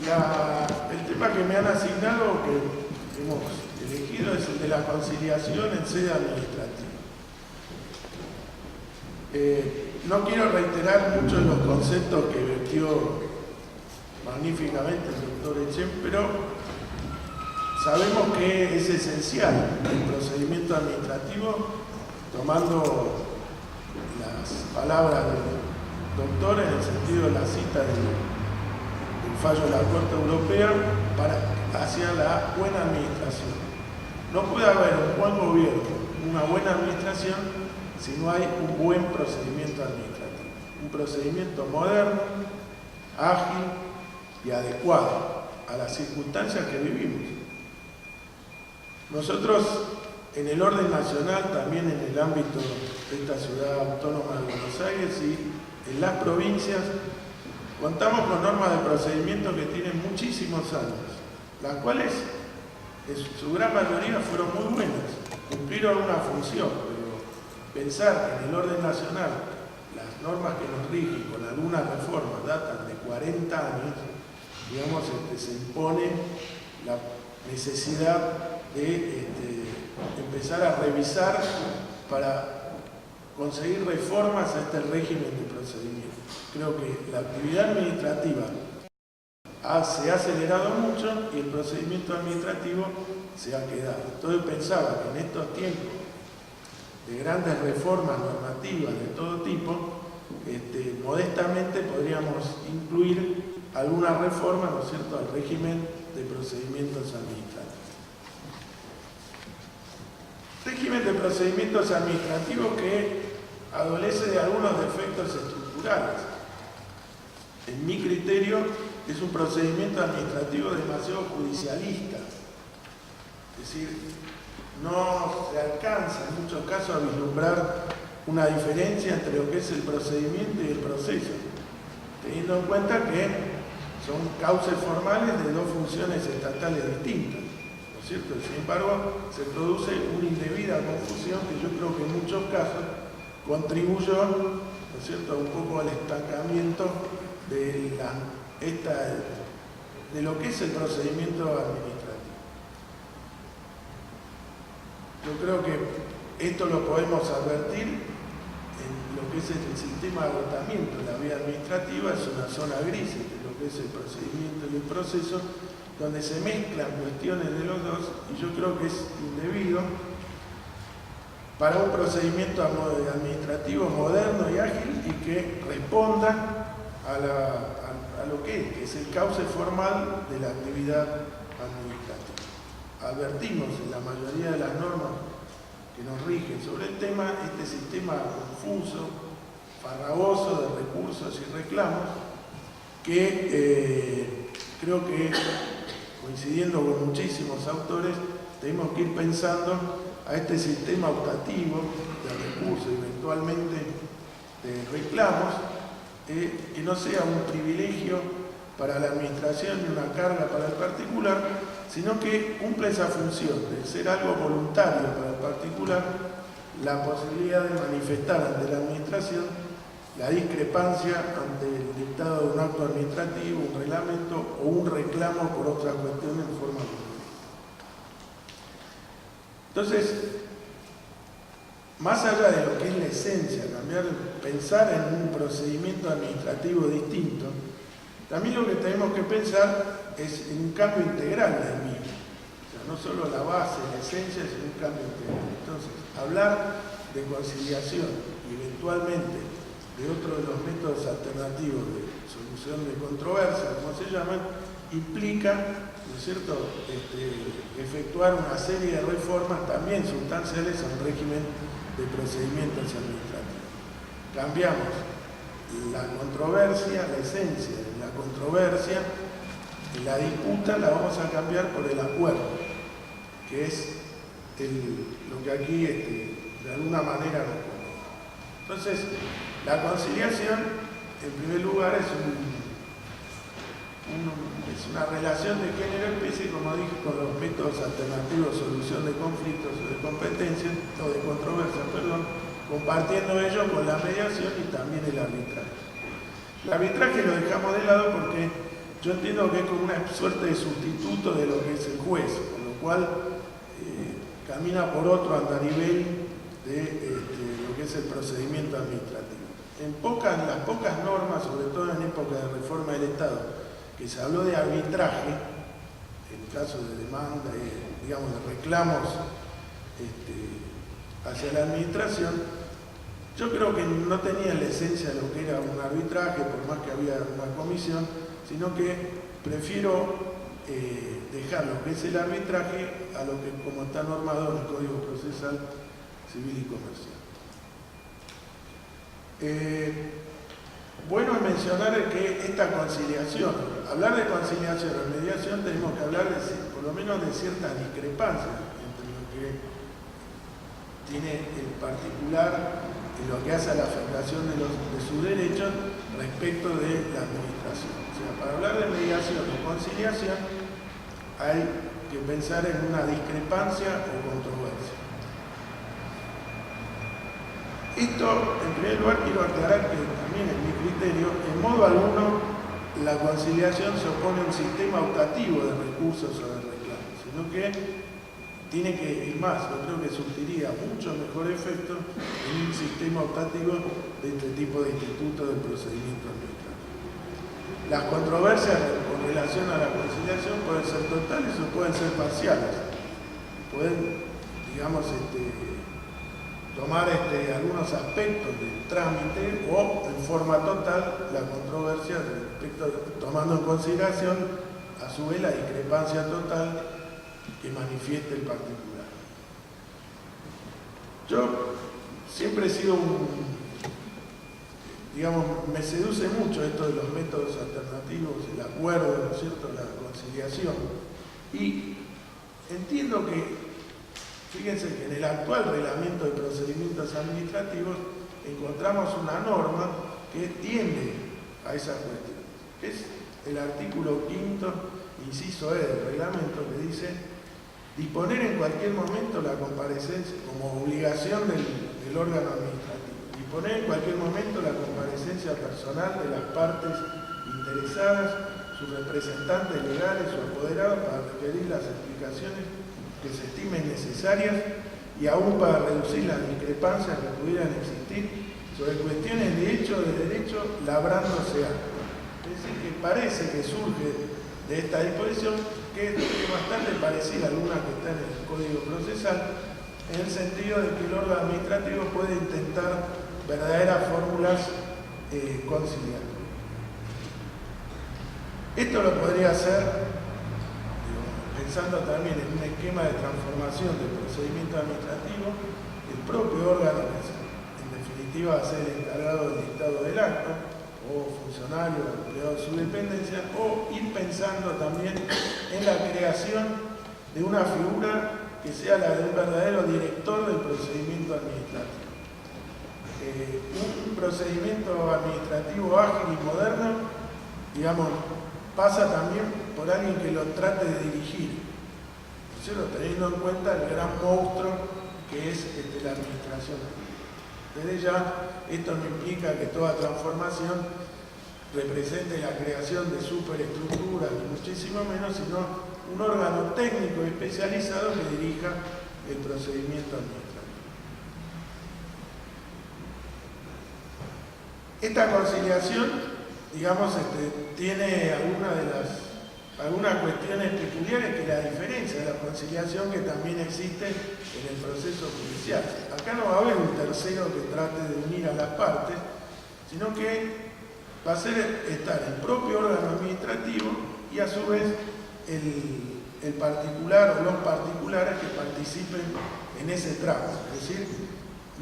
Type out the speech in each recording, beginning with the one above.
El tema que me han asignado, que hemos elegido, es el de la conciliación en sede administrativa. No quiero reiterar muchos de los conceptos que vertió magníficamente el doctor Echen, pero sabemos que es esencial el procedimiento administrativo, tomando las palabras del doctor en el sentido de la cita del fallo de la Corte Europea hacia la buena administración. No puede haber un buen gobierno, una buena administración, si no hay un buen procedimiento administrativo. Un procedimiento moderno, ágil y adecuado a las circunstancias que vivimos. Nosotros, en el orden nacional, también en el ámbito de esta ciudad autónoma de Buenos Aires y en las provincias, contamos con normas de procedimiento que tienen muchísimos años, las cuales en su gran mayoría fueron muy buenas, cumplieron una función, pero pensar que en el orden nacional las normas que nos rigen con algunas reformas datan de 40 años, digamos, se impone la necesidad de empezar a revisar para conseguir reformas a este régimen de procedimiento. Creo que la actividad administrativa se ha acelerado mucho y el procedimiento administrativo se ha quedado. Entonces pensaba que en estos tiempos de grandes reformas normativas de todo tipo, modestamente podríamos incluir alguna reforma, ¿no es cierto?, al régimen de procedimientos administrativos. Régimen de procedimientos administrativos que adolece de algunos defectos estructurales. En mi criterio, es un procedimiento administrativo demasiado judicialista. Es decir, no se alcanza en muchos casos a vislumbrar una diferencia entre lo que es el procedimiento y el proceso, teniendo en cuenta que son cauces formales de dos funciones estatales distintas, ¿no es cierto? Sin embargo, se produce una indebida confusión que yo creo que en muchos casos contribuyó, ¿no es cierto?, un poco al estancamiento de lo que es el procedimiento administrativo. Yo creo que esto lo podemos advertir en lo que es el sistema de agotamiento. La vía administrativa es una zona gris entre lo que es el procedimiento y el proceso, donde se mezclan cuestiones de los dos, y yo creo que es indebido para un procedimiento administrativo moderno y ágil y que responda a lo que es el cauce formal de la actividad administrativa. Advertimos en la mayoría de las normas que nos rigen sobre el tema, este sistema confuso, farragoso de recursos y reclamos, que creo que, coincidiendo con muchísimos autores, tenemos que ir pensando a este sistema optativo de recursos y eventualmente de reclamos, que no sea un privilegio para la administración y una carga para el particular, sino que cumpla esa función de ser algo voluntario para el particular, la posibilidad de manifestar ante la administración la discrepancia ante el dictado de un acto administrativo, un reglamento o un reclamo por otra cuestión en forma de... Entonces, más allá de lo que es la esencia, pensar en un procedimiento administrativo distinto, también lo que tenemos que pensar es en un cambio integral del mismo. O sea, no solo la base, la esencia, sino un cambio integral. Entonces, hablar de conciliación y eventualmente de otro de los métodos alternativos de solución de controversia, como se llaman, implica, ¿no es cierto?, efectuar una serie de reformas también sustanciales al régimen de procedimientos administrativos. Cambiamos la controversia, la esencia de la controversia, la disputa la vamos a cambiar por el acuerdo, que es lo que aquí de alguna manera nos convoca. Entonces, la conciliación, en primer lugar, es una relación de género especie, como dije, con los métodos alternativos de solución de conflictos o de competencias, o de controversias, perdón, compartiendo ello con la mediación y también el arbitraje. El arbitraje lo dejamos de lado porque yo entiendo que es como una suerte de sustituto de lo que es el juez, con lo cual camina por otro andarivel de lo que es el procedimiento administrativo. En las pocas normas, sobre todo en época de reforma del Estado, que se habló de arbitraje, en caso de demanda, digamos, de reclamos hacia la administración, yo creo que no tenía la esencia de lo que era un arbitraje, por más que había una comisión, sino que prefiero dejar lo que es el arbitraje a lo que como está normado en el Código Procesal Civil y Comercial. Bueno es mencionar que esta conciliación, hablar de conciliación o mediación, tenemos que hablar por lo menos de ciertas discrepancias entre lo que tiene el particular y lo que hace a la afectación de sus derechos respecto de la administración. O sea, para hablar de mediación o conciliación hay que pensar en una discrepancia o controversia. Esto, en primer lugar, quiero aclarar que también en mi criterio, en modo alguno, la conciliación se opone a un sistema optativo de recursos o de reclamos, sino que tiene que ir más, yo creo que surtiría mucho mejor efecto en un sistema optativo de este tipo de institutos del procedimiento administrativo. Las controversias con relación a la conciliación pueden ser totales o pueden ser parciales. Pueden, digamos, tomar algunos aspectos del trámite o en forma total la controversia tomando en consideración a su vez la discrepancia total que manifieste el particular. Yo siempre he sido digamos, me seduce mucho esto de los métodos alternativos, el acuerdo, ¿no es cierto?, la conciliación. Y entiendo que fíjense que en el actual reglamento de procedimientos administrativos encontramos una norma que tiende a esa cuestión. Es el artículo 5º, inciso E del reglamento, que dice disponer en cualquier momento la comparecencia como obligación del órgano administrativo. Disponer en cualquier momento la comparecencia personal de las partes interesadas, sus representantes legales o apoderados para requerir las explicaciones que se estimen necesarias y aún para reducir las discrepancias que pudieran existir sobre cuestiones de hecho o de derecho labrándose acto. Es decir, que parece que surge de esta disposición que es bastante parecida a alguna que está en el Código Procesal, en el sentido de que el órgano administrativo puede intentar verdaderas fórmulas conciliatorias. Esto lo podría hacer pensando también en un esquema de transformación del procedimiento administrativo, el propio órgano, que en definitiva va a ser el encargado del dictado del acto, o funcionario o empleado de su dependencia, o ir pensando también en la creación de una figura que sea la de un verdadero director del procedimiento administrativo. Un procedimiento administrativo ágil y moderno, digamos, pasa también por alguien que lo trate de dirigir, ¿cierto?, teniendo en cuenta el gran monstruo que es la administración. Desde ya, esto no implica que toda transformación represente la creación de superestructuras, ni muchísimo menos, sino un órgano técnico especializado que dirija el procedimiento administrativo. Esta conciliación, digamos, tiene algunas cuestiones peculiares que la diferencia de la conciliación que también existe en el proceso judicial. Acá no va a haber un tercero que trate de unir a las partes, sino que va a ser estar el propio órgano administrativo y a su vez el particular o los particulares que participen en ese tramo. Es decir,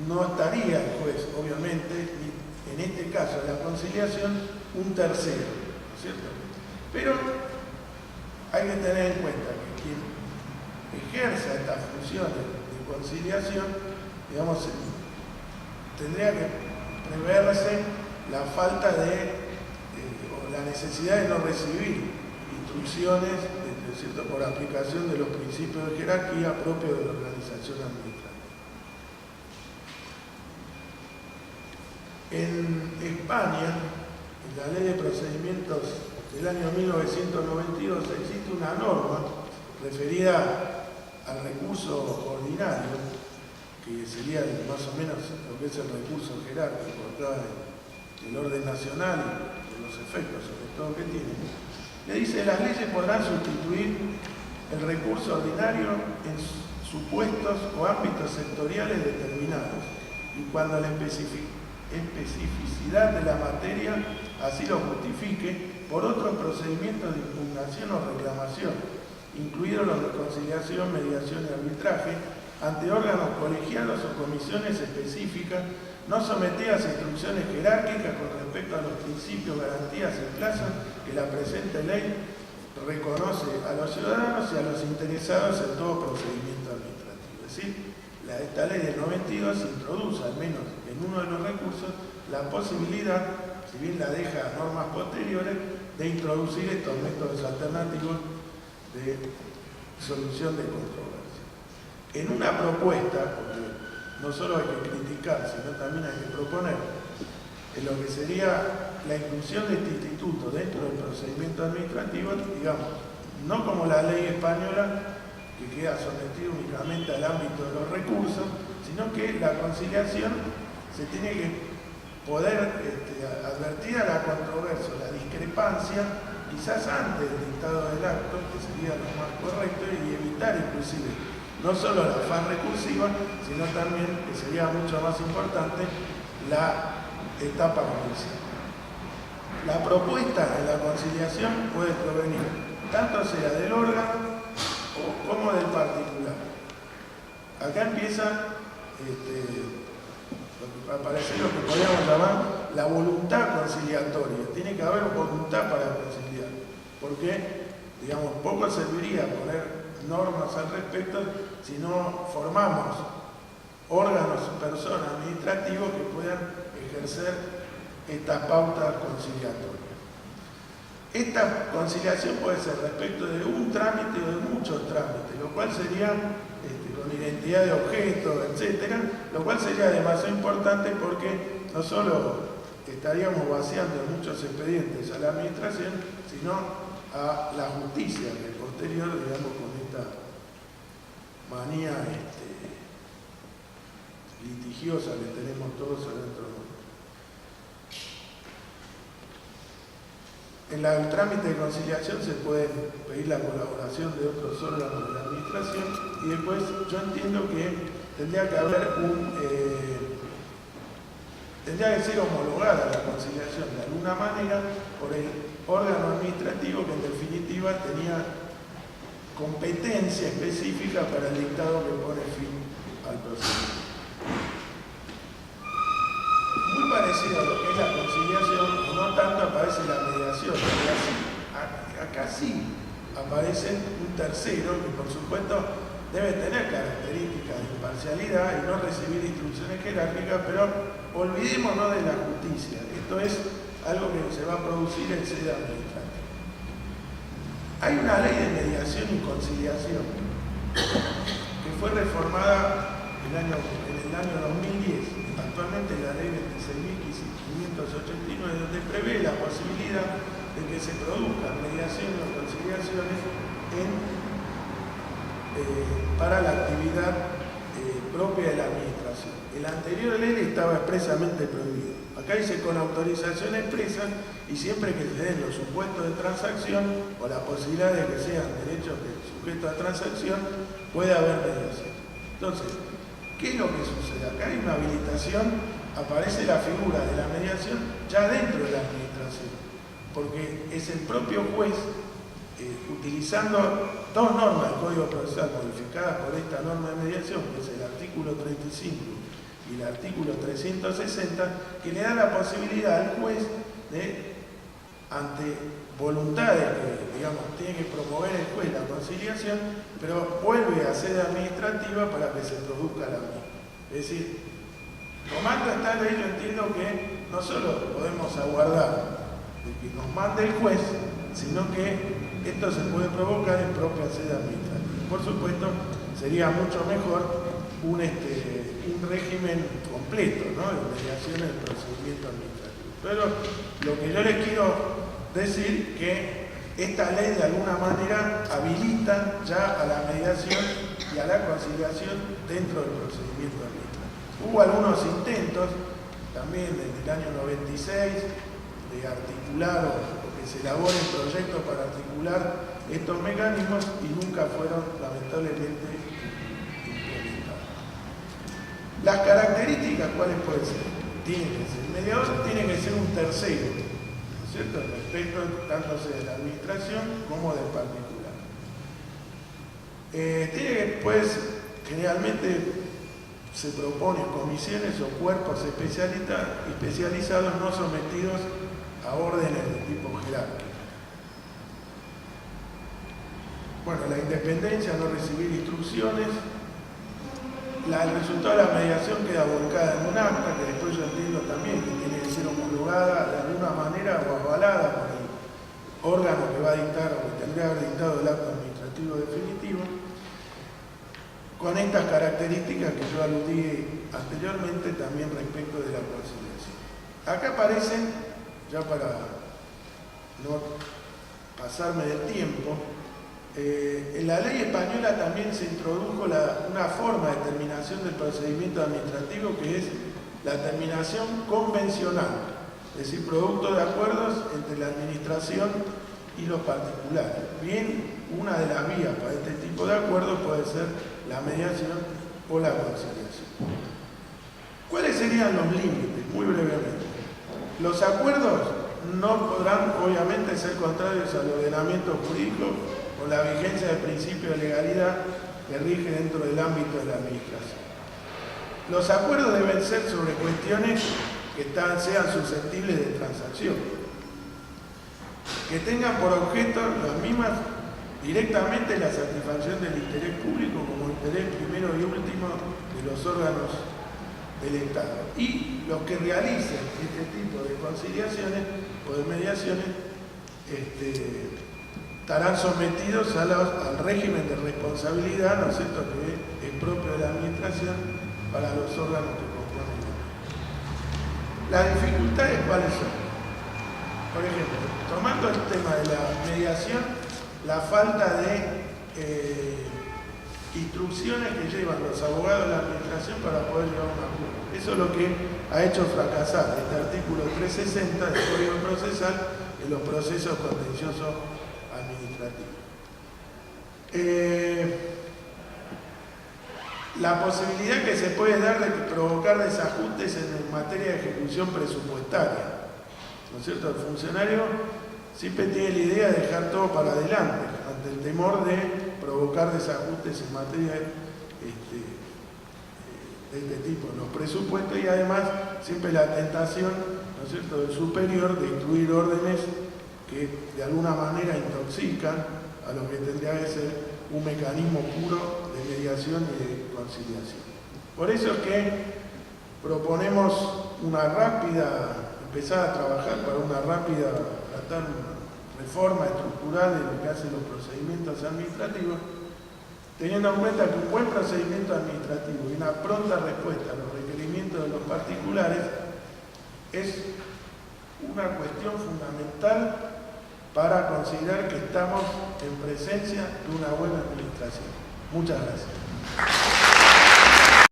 no estaría el juez, obviamente, en este caso de la conciliación, un tercero, ¿no es cierto? Pero hay que tener en cuenta que quien ejerza estas funciones de conciliación, digamos, tendría que preverse la falta o la necesidad de no recibir instrucciones, ¿no es cierto?, por aplicación de los principios de jerarquía propios de la organización administrativa. En España, en la ley de procedimientos del año 1992 existe una norma referida al recurso ordinario, que sería más o menos lo que es el recurso jerárquico acá en el orden nacional y de los efectos sobre todo que tiene. Le dice: las leyes podrán sustituir el recurso ordinario en supuestos o ámbitos sectoriales determinados y cuando la especificidad de la materia así lo justifique, por otros procedimientos de impugnación o reclamación, incluidos los de conciliación, mediación y arbitraje, ante órganos colegiados o comisiones específicas, no sometidas a instrucciones jerárquicas con respecto a los principios, garantías y plazos que la presente ley reconoce a los ciudadanos y a los interesados en todo procedimiento administrativo. Es decir, esta ley del 92 introduce, al menos en uno de los recursos, la posibilidad, si bien la deja a normas posteriores, de introducir estos métodos alternativos de solución de controversia. En una propuesta, porque no solo hay que criticar, sino también hay que proponer, en lo que sería la inclusión de este instituto dentro del procedimiento administrativo, digamos, no como la ley española, que queda sometido únicamente al ámbito de los recursos, sino que la conciliación se tiene que poder advertir a la controversia, la discrepancia, quizás antes del dictado del acto, que sería lo más correcto, y evitar inclusive no solo la fase recursiva, sino también, que sería mucho más importante, la etapa judicial. La propuesta en la conciliación puede provenir tanto sea del órgano como del particular. Acá empieza aparecer lo que podríamos llamar la voluntad conciliatoria. Tiene que haber voluntad para conciliar, porque, digamos, poco serviría poner normas al respecto si no formamos órganos, personas administrativos que puedan ejercer estas pautas conciliatorias. Esta conciliación puede ser respecto de un trámite o de muchos trámites, lo cual sería con identidad de objeto, etcétera, lo cual sería demasiado importante porque no solo estaríamos vaciando muchos expedientes a la administración, sino a la justicia, que posterior, digamos, con esta manía litigiosa que tenemos todos adentro. En el trámite de conciliación se puede pedir la colaboración de otros órganos de la administración y después yo entiendo que tendría que haber tendría que ser homologada la conciliación de alguna manera por el órgano administrativo que en definitiva tenía competencia específica para el dictado que pone fin al procedimiento. Muy parecido a lo que es la conciliación, no tanto aparece la mediación, acá sí aparece un tercero que por supuesto debe tener características de imparcialidad y no recibir instrucciones jerárquicas, pero olvidémonos de la justicia. Esto es algo que se va a producir en sede administrativa. Hay una ley de mediación y conciliación que fue reformada en el año 2010, actualmente la ley 26.589, donde prevé la posibilidad de que se produzcan mediaciones o conciliaciones para la actividad propia de la administración. En la anterior ley estaba expresamente prohibido. Acá dice con autorización expresa y siempre que se den los supuestos de transacción o la posibilidad de que sean derechos sujetos a transacción, puede haber mediación. Entonces, ¿qué es lo que sucede? Acá hay una habilitación, aparece la figura de la mediación ya dentro de la administración, porque es el propio juez, utilizando dos normas del Código Procesal modificadas por esta norma de mediación, que es el artículo 35 y el artículo 360, que le da la posibilidad al juez de, ante voluntades que, digamos, tiene que promover el juez la conciliación, pero vuelve a sede administrativa para que se produzca la misma. Es decir, tomando esta ley, yo entiendo que no solo podemos aguardar de que nos mande el juez, sino que esto se puede provocar en propia sede administrativa. Por supuesto, sería mucho mejor un régimen completo, ¿no?, de mediación del procedimiento administrativo. Pero lo que yo les quiero decir que esta ley de alguna manera habilita ya a la mediación y a la conciliación dentro del procedimiento administrativo. Hubo algunos intentos, también desde el año 96, de articular o que se elaboren proyectos para articular estos mecanismos y nunca fueron lamentablemente implementados. Las características, ¿cuáles pueden ser? El mediador tiene que ser un tercero, ¿no es cierto?, respecto tanto de la administración como del particular. Generalmente se propone comisiones o cuerpos especializados no sometidos a órdenes de tipo jerárquico. Bueno, la independencia, no recibir instrucciones. El resultado de la mediación queda volcada en un acta, que después yo entiendo también que tiene que ser homologada de alguna manera o avalada por el órgano que va a dictar o que tendría que haber dictado el acto administrativo definitivo, con estas características que yo aludí anteriormente también respecto de la conciliación. Acá aparecen, ya para no pasarme del tiempo, en la ley española también se introdujo una forma de terminación del procedimiento administrativo que es la terminación convencional, es decir, producto de acuerdos entre la administración y los particulares. Bien, una de las vías para este tipo de acuerdos puede ser la mediación o la conciliación. ¿Cuáles serían los límites? Muy brevemente. Los acuerdos no podrán, obviamente, ser contrarios al ordenamiento jurídico o la vigencia del principio de legalidad que rige dentro del ámbito de la administración. Los acuerdos deben ser sobre cuestiones que sean susceptibles de transacción, que tengan por objeto las mismas directamente la satisfacción del interés público como interés primero y último de los órganos del Estado. Y los que realicen este tipo de conciliaciones o de mediaciones estarán sometidos al régimen de responsabilidad, ¿no es cierto?, que es propio de la administración para los órganos que componen la ley. Las dificultades, ¿cuáles son? Por ejemplo, tomando el tema de la mediación, la falta de instrucciones que llevan los abogados de la administración para poder llevar un acuerdo. Eso es lo que ha hecho fracasar este artículo 360 del Código Procesal en los procesos contenciosos administrativos. La posibilidad que se puede dar de provocar desajustes en materia de ejecución presupuestaria, ¿no es cierto? El funcionario siempre tiene la idea de dejar todo para adelante, ante el temor de provocar desajustes en materia de este tipo, en los presupuestos, y además siempre la tentación, ¿no es cierto?, del superior de instruir órdenes que de alguna manera intoxican a lo que tendría que ser un mecanismo puro de mediación y de conciliación. Por eso es que proponemos empezar a trabajar para una rápida reforma estructural de lo que hacen los procedimientos administrativos, teniendo en cuenta que un buen procedimiento administrativo y una pronta respuesta a los requerimientos de los particulares es una cuestión fundamental para considerar que estamos en presencia de una buena administración. Muchas gracias.